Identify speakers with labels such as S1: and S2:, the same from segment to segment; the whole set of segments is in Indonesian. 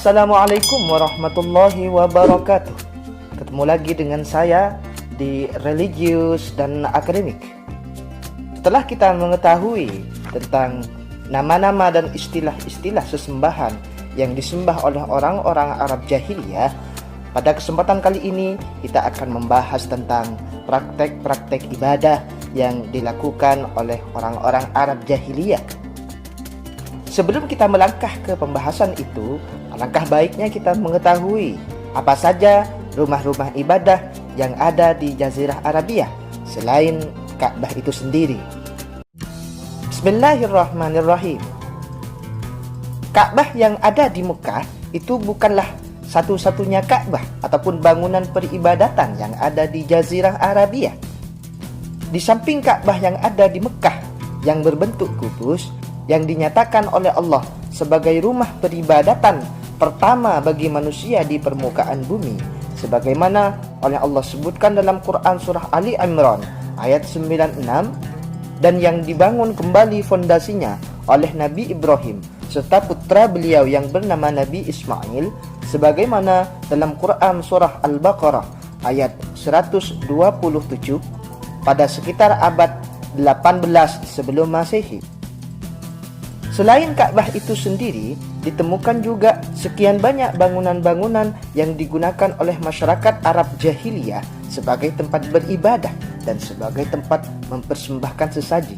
S1: Assalamualaikum warahmatullahi wabarakatuh. Ketemu lagi dengan saya di Religius dan Akademik. Setelah kita mengetahui tentang nama-nama dan istilah-istilah sesembahan yang disembah oleh orang-orang Arab jahiliyah, pada kesempatan kali ini kita akan membahas tentang praktek-praktek ibadah yang dilakukan oleh orang-orang Arab jahiliyah. Sebelum kita melangkah ke pembahasan itu, alangkah baiknya kita mengetahui apa saja rumah-rumah ibadah yang ada di Jazirah Arabia selain Ka'bah itu sendiri. Bismillahirrahmanirrahim. Ka'bah yang ada di Mekah itu bukanlah satu-satunya Ka'bah ataupun bangunan peribadatan yang ada di Jazirah Arabia. Di samping Ka'bah yang ada di Mekah yang berbentuk kubus, yang dinyatakan oleh Allah sebagai rumah peribadatan pertama bagi manusia di permukaan bumi, sebagaimana oleh Allah sebutkan dalam Quran surah Ali Imran ayat 96, dan yang dibangun kembali fondasinya oleh Nabi Ibrahim serta putra beliau yang bernama Nabi Ismail, sebagaimana dalam Quran surah Al-Baqarah ayat 127 pada sekitar abad 18 sebelum Masehi. Selain Ka'bah itu sendiri, ditemukan juga sekian banyak bangunan-bangunan yang digunakan oleh masyarakat Arab jahiliyah sebagai tempat beribadah dan sebagai tempat mempersembahkan sesaji.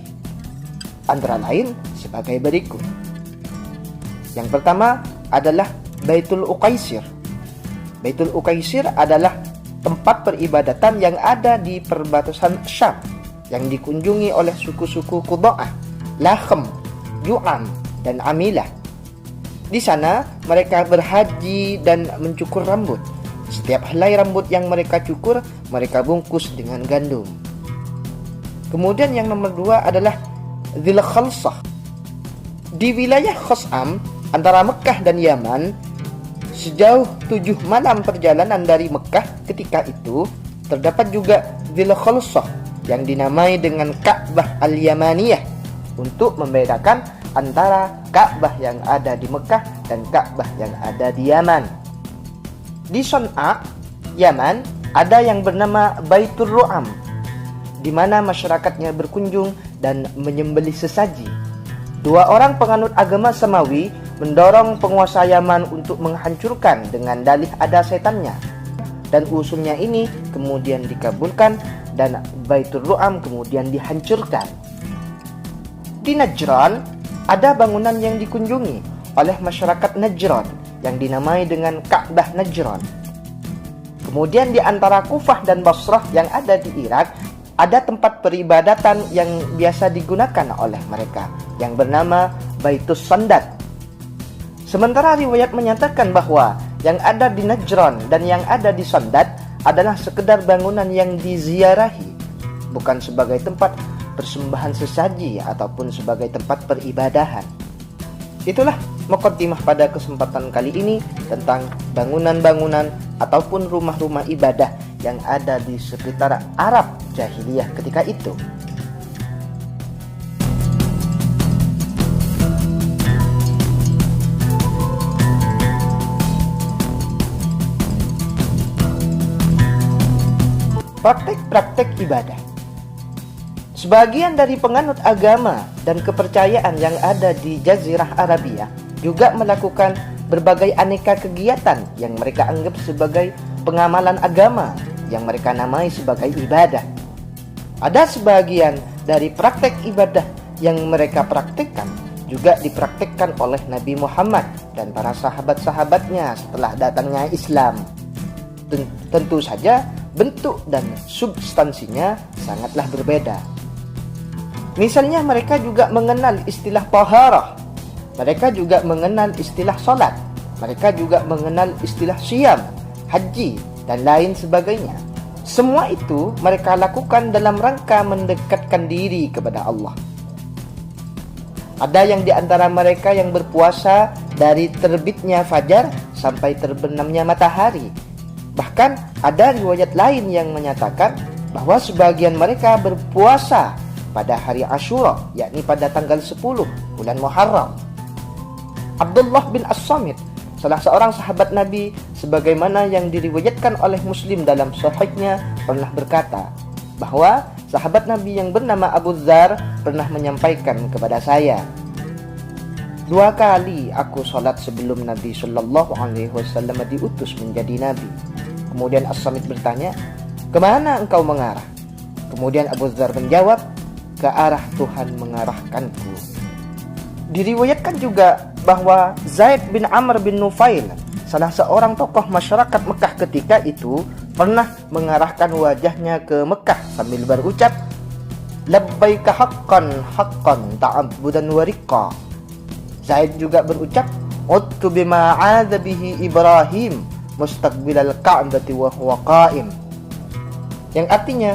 S1: Antara lain sebagai berikut. Yang pertama adalah Baitul Uqaisir. Baitul Uqaisir adalah tempat peribadatan yang ada di perbatasan Syam yang dikunjungi oleh suku-suku Qudha'ah, Lakhm, Ju'am, dan Amilah. Di sana mereka berhaji dan mencukur rambut. Setiap helai rambut yang mereka cukur, mereka bungkus dengan gandum. Kemudian yang nomor 2 adalah Dzul Khalsah. Di wilayah Khos'am antara Mekah dan Yaman, sejauh 7 malam perjalanan dari Mekah ketika itu, terdapat juga Dzul Khalsah yang dinamai dengan Ka'bah Al-Yamaniyah untuk membedakan antara Ka'bah yang ada di Mekah dan Ka'bah yang ada di Yaman. Di Son'a, Yaman, ada yang bernama Baitur Ru'am, di mana masyarakatnya berkunjung dan menyembelih sesaji. 2 orang penganut agama Samawi mendorong penguasa Yaman untuk menghancurkan dengan dalih ada setannya, dan usulnya ini kemudian dikabulkan dan Baitur Ru'am kemudian dihancurkan. Di Najran, ada bangunan yang dikunjungi oleh masyarakat Najran yang dinamai dengan Ka'bah Najran. Kemudian di antara Kufah dan Basrah yang ada di Irak, ada tempat peribadatan yang biasa digunakan oleh mereka yang bernama Baitus Sandat. Sementara riwayat menyatakan bahwa yang ada di Najran dan yang ada di Sandat adalah sekedar bangunan yang diziarahi, bukan sebagai tempat persembahan sesaji ataupun sebagai tempat peribadahan. Itulah muqaddimah pada kesempatan kali ini tentang bangunan-bangunan ataupun rumah-rumah ibadah yang ada di sekitar Arab jahiliyah ketika itu. Praktek-praktek ibadah. Sebagian dari penganut agama dan kepercayaan yang ada di Jazirah Arabia juga melakukan berbagai aneka kegiatan yang mereka anggap sebagai pengamalan agama yang mereka namai sebagai ibadah. Ada sebagian dari praktek ibadah yang mereka praktikkan juga dipraktikkan oleh Nabi Muhammad dan para sahabat-sahabatnya setelah datangnya Islam. Tentu saja bentuk dan substansinya sangatlah berbeda. Misalnya mereka juga mengenal istilah taharah, mereka juga mengenal istilah salat, mereka juga mengenal istilah syiyam, haji, dan lain sebagainya. Semua itu mereka lakukan dalam rangka mendekatkan diri kepada Allah. Ada yang di antara mereka yang berpuasa dari terbitnya fajar sampai terbenamnya matahari. Bahkan ada riwayat lain yang menyatakan bahwa sebagian mereka berpuasa pada hari Ashura, yakni pada tanggal 10 bulan Muharram. Abdullah bin As-Samit, salah seorang sahabat Nabi, sebagaimana yang diriwayatkan oleh Muslim dalam Sahihnya, pernah berkata bahwa sahabat Nabi yang bernama Abu Dzar pernah menyampaikan kepada saya, 2 kali aku sholat sebelum Nabi Shallallahu Alaihi Wasallam diutus menjadi Nabi. Kemudian As-Samit bertanya, kemana engkau mengarah? Kemudian Abu Dzar menjawab, ke arah Tuhan mengarahkanku. Diriwayatkan juga bahwa Zaid bin Amr bin Nufail, salah seorang tokoh masyarakat Mekah ketika itu, pernah mengarahkan wajahnya ke Mekah sambil berucap, labbaika haqqan haqqan ta'abbudan wa riqqa. Zaid juga berucap, uttu bima 'adza bihi Ibrahim mustaqbilal ka'bati wa huwa qa'im. Yang artinya,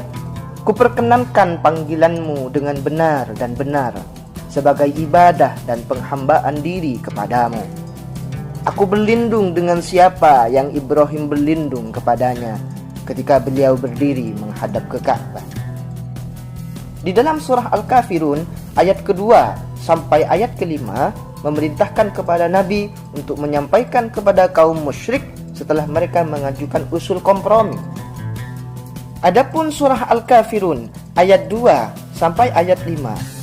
S1: kuperkenankan panggilanmu dengan benar dan benar sebagai ibadah dan penghambaan diri kepadamu. Aku berlindung dengan siapa yang Ibrahim berlindung kepadanya ketika beliau berdiri menghadap ke Ka'bah. Di dalam surah Al-Kafirun ayat kedua sampai ayat kelima memerintahkan kepada Nabi untuk menyampaikan kepada kaum musyrik setelah mereka mengajukan usul kompromi. Adapun surah Al-Kafirun ayat 2 sampai ayat 5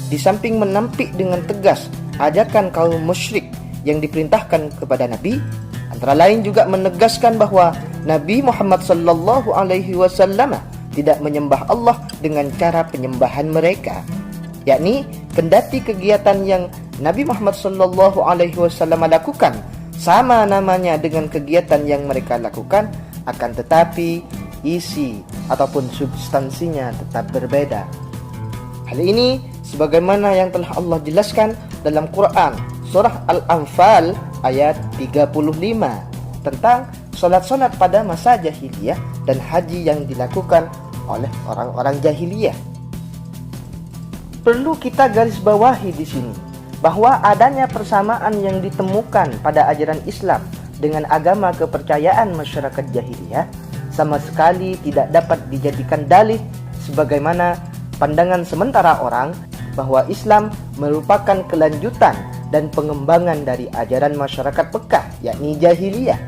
S1: di samping menampik dengan tegas ajakan kaum musyrik yang diperintahkan kepada Nabi, antara lain juga menegaskan bahwa Nabi Muhammad sallallahu alaihi wasallam tidak menyembah Allah dengan cara penyembahan mereka, yakni kendati kegiatan yang Nabi Muhammad sallallahu alaihi wasallam lakukan sama namanya dengan kegiatan yang mereka lakukan, akan tetapi isi ataupun substansinya tetap berbeda. Hal ini sebagaimana yang telah Allah jelaskan dalam Quran surah Al-Anfal ayat 35 tentang salat-salat pada masa jahiliyah dan haji yang dilakukan oleh orang-orang jahiliyah. Perlu kita garis bawahi di sini bahwa adanya persamaan yang ditemukan pada ajaran Islam dengan agama kepercayaan masyarakat jahiliyah sama sekali tidak dapat dijadikan dalih sebagaimana pandangan sementara orang bahwa Islam merupakan kelanjutan dan pengembangan dari ajaran masyarakat Mekah, yakni jahiliyah.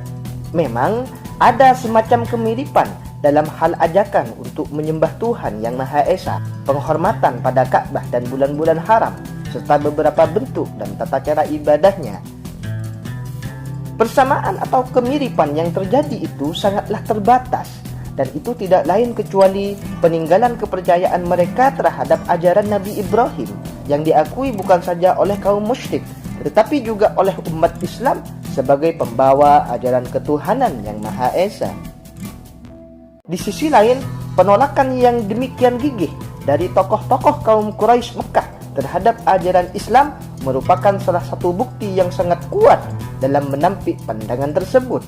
S1: Memang ada semacam kemiripan dalam hal ajakan untuk menyembah Tuhan Yang Maha Esa, penghormatan pada Ka'bah dan bulan-bulan haram, serta beberapa bentuk dan tata cara ibadahnya. Persamaan atau kemiripan yang terjadi itu sangatlah terbatas, dan itu tidak lain kecuali peninggalan kepercayaan mereka terhadap ajaran Nabi Ibrahim yang diakui bukan saja oleh kaum musyrik, tetapi juga oleh umat Islam sebagai pembawa ajaran ketuhanan Yang Maha Esa. Di sisi lain, penolakan yang demikian gigih dari tokoh-tokoh kaum Quraisy Mekah terhadap ajaran Islam merupakan salah satu bukti yang sangat kuat dalam menampik pandangan tersebut.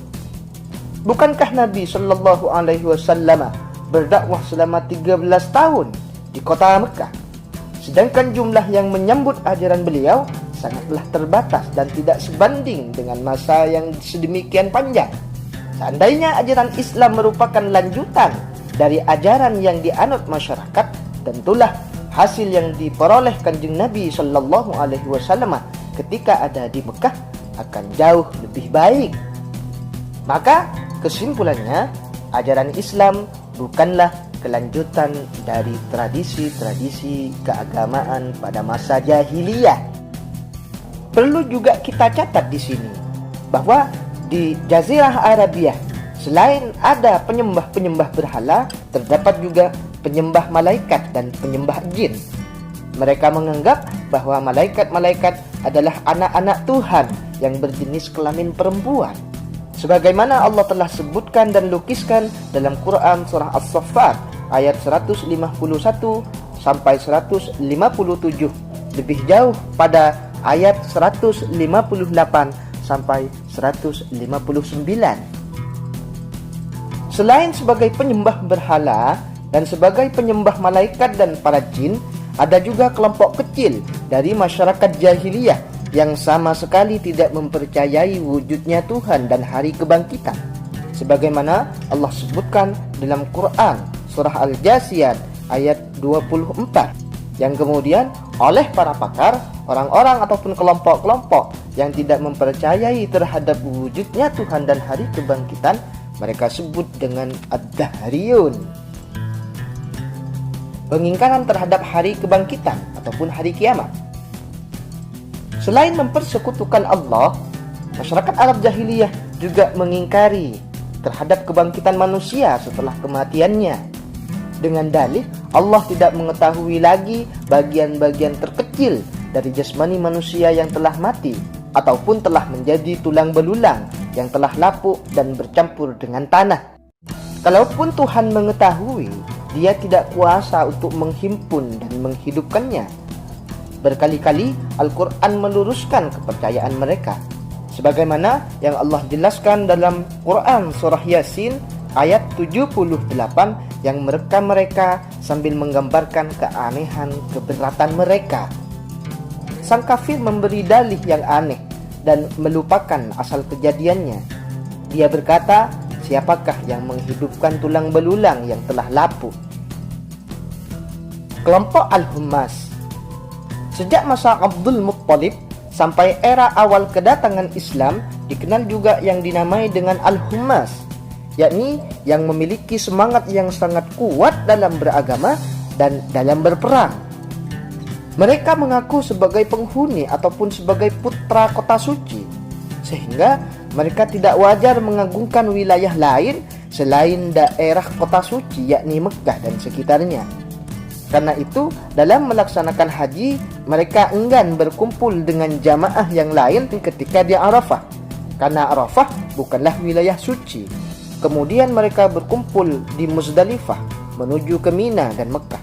S1: Bukankah Nabi Shallallahu Alaihi Wasallam berdakwah selama 13 tahun di kota Mekah, sedangkan jumlah yang menyambut ajaran beliau sangatlah terbatas dan tidak sebanding dengan masa yang sedemikian panjang. Seandainya ajaran Islam merupakan lanjutan dari ajaran yang dianut masyarakat, tentulah hasil yang diperoleh Kanjeng Nabi Shallallahu Alaihi Wasallam ketika ada di Mekah akan jauh lebih baik. Maka kesimpulannya, ajaran Islam bukanlah kelanjutan dari tradisi-tradisi keagamaan pada masa jahiliyah. Perlu juga kita catat di sini bahwa di Jazirah Arabia selain ada penyembah-penyembah berhala, terdapat juga penyembah malaikat dan penyembah jin. Mereka menganggap bahwa malaikat-malaikat adalah anak-anak Tuhan yang berjenis kelamin perempuan, sebagaimana Allah telah sebutkan dan lukiskan dalam Quran surah As-Saffat ayat 151 sampai 157, lebih jauh pada ayat 158 sampai 159. Selain sebagai penyembah berhala dan sebagai penyembah malaikat dan para jin, ada juga kelompok kecil dari masyarakat jahiliyah yang sama sekali tidak mempercayai wujudnya Tuhan dan hari kebangkitan, sebagaimana Allah sebutkan dalam Quran surah Al-Jasiyat ayat 24, yang kemudian oleh para pakar, orang-orang ataupun kelompok-kelompok yang tidak mempercayai terhadap wujudnya Tuhan dan hari kebangkitan, mereka sebut dengan ad-dahriyun. Pengingkaran terhadap hari kebangkitan ataupun hari kiamat. Selain mempersekutukan Allah, masyarakat Arab jahiliyah juga mengingkari terhadap kebangkitan manusia setelah kematiannya, dengan dalih Allah tidak mengetahui lagi bagian-bagian terkecil dari jasmani manusia yang telah mati ataupun telah menjadi tulang belulang yang telah lapuk dan bercampur dengan tanah. Kalaupun Tuhan mengetahui, Dia tidak kuasa untuk menghimpun dan menghidupkannya. Berkali-kali Al-Quran meluruskan kepercayaan mereka, sebagaimana yang Allah jelaskan dalam Quran surah Yasin ayat 78 yang merekam mereka sambil menggambarkan keanehan keberatan mereka. Sang kafir memberi dalih yang aneh dan melupakan asal kejadiannya. Dia berkata, siapakah yang menghidupkan tulang belulang yang telah lapuk? Kelompok Al-Hummas. Sejak masa Abdul Muttalib sampai era awal kedatangan Islam, dikenal juga yang dinamai dengan Al-Hummas, yakni yang memiliki semangat yang sangat kuat dalam beragama dan dalam berperang. Mereka mengaku sebagai penghuni ataupun sebagai putra kota suci, sehingga mereka tidak wajar mengagungkan wilayah lain selain daerah kota suci, yakni Mekah dan sekitarnya. Karena itu, dalam melaksanakan haji, mereka enggan berkumpul dengan jamaah yang lain ketika di Arafah, karena Arafah bukanlah wilayah suci. Kemudian mereka berkumpul di Muzdalifah menuju ke Mina dan Mekah.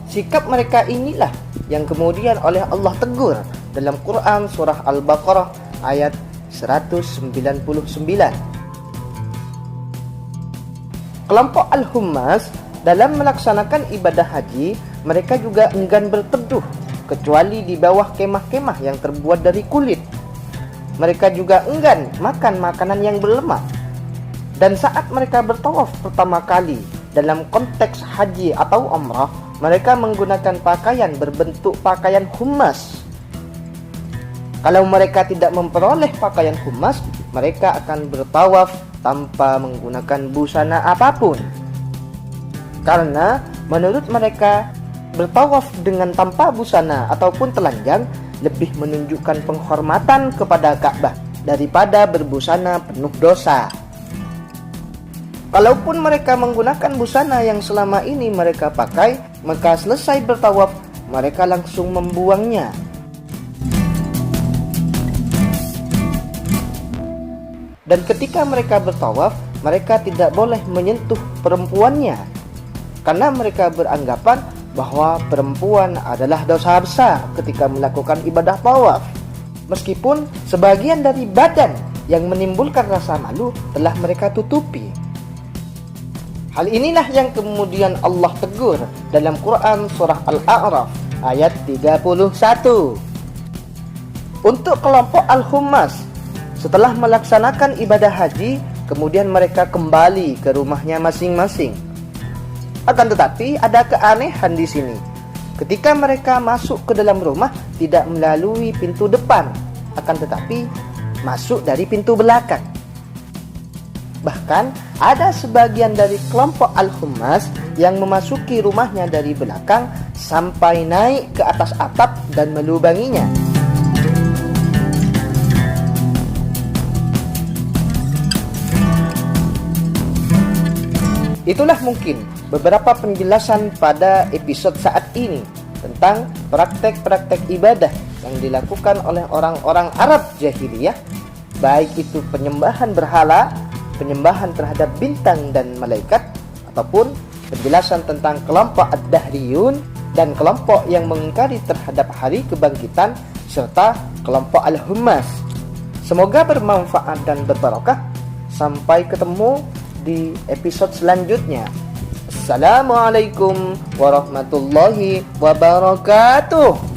S1: Sikap mereka inilah yang kemudian oleh Allah tegur dalam Quran surah Al-Baqarah ayat 199. Kelompok Al-Hummas dalam melaksanakan ibadah haji, mereka juga enggan berteduh kecuali di bawah kemah-kemah yang terbuat dari kulit. Mereka juga enggan makan makanan yang berlemak. Dan saat mereka bertawaf pertama kali dalam konteks haji atau umrah, mereka menggunakan pakaian berbentuk pakaian hummas. Kalau mereka tidak memperoleh pakaian hummas, mereka akan bertawaf tanpa menggunakan busana apapun. Karena menurut mereka, bertawaf dengan tanpa busana ataupun telanjang lebih menunjukkan penghormatan kepada Ka'bah daripada berbusana penuh dosa. Kalaupun mereka menggunakan busana yang selama ini mereka pakai, maka selesai bertawaf, mereka langsung membuangnya. Dan ketika mereka bertawaf, mereka tidak boleh menyentuh perempuannya, karena mereka beranggapan bahwa perempuan adalah dosa besar ketika melakukan ibadah tawaf. Meskipun sebagian dari badan yang menimbulkan rasa malu telah mereka tutupi. Hal inilah yang kemudian Allah tegur dalam Quran surah Al-A'raf ayat 31. Untuk kelompok Al-Hummas, setelah melaksanakan ibadah haji, kemudian mereka kembali ke rumahnya masing-masing. Akan tetapi ada keanehan di sini. Ketika mereka masuk ke dalam rumah, tidak melalui pintu depan, akan tetapi masuk dari pintu belakang. Bahkan ada sebagian dari kelompok Al-Hummas yang memasuki rumahnya dari belakang sampai naik ke atas atap dan melubanginya. Itulah mungkin beberapa penjelasan pada episode saat ini tentang praktek-praktek ibadah yang dilakukan oleh orang-orang Arab jahiliyah, baik itu penyembahan berhala, penyembahan terhadap bintang dan malaikat, ataupun penjelasan tentang kelompok ad-dahriyun dan kelompok yang mengingkari terhadap hari kebangkitan, serta kelompok Al-Hummas. Semoga bermanfaat dan berbarokah. Sampai ketemu di episode selanjutnya. Assalamualaikum warahmatullahi wabarakatuh.